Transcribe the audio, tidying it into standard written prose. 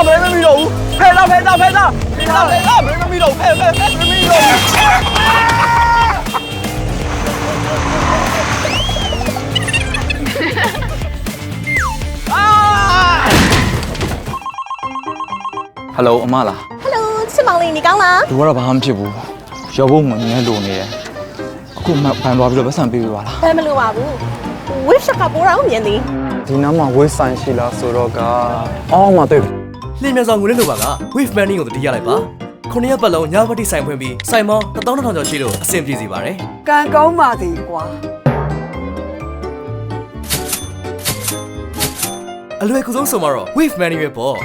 没没有，拍到，没没有，拍没有。Hello အမလား Hello ချစ်မောင်လေးနေကောင်းလား လူကတော့ဘာမှမဖြစ်ဘူးရောက်ဖို့မှနည်းနည်းလိုနေတယ်အခုမှဖန်သွားပြီးတော့ပတ်စံပေးပါလား ဘယ်မလို့ပါဘူး wave shot ကပိုးတော့မြင်သည် ဒီနားမှာဝေးဆိုင်ရှိလားဆိုတော့ကအော်မတွေ့ဘူး လင်းမြန်ဆောင်ငွေလေးလိုပါက wave manning ကိုတတိယလိုက်ပါ9ရက်ပတ်လုံးညဘက်တိဆိုင်ဖွင့်ပြီးဆိုင်မောင်း1200ကျော်ရှိလို့အဆင်ပြေစီပါတယ် ကံကောင်းပါသေးကွာ အလွယ်ကူဆုံးဆိုမှာတော့ wave manning ပဲပေါ့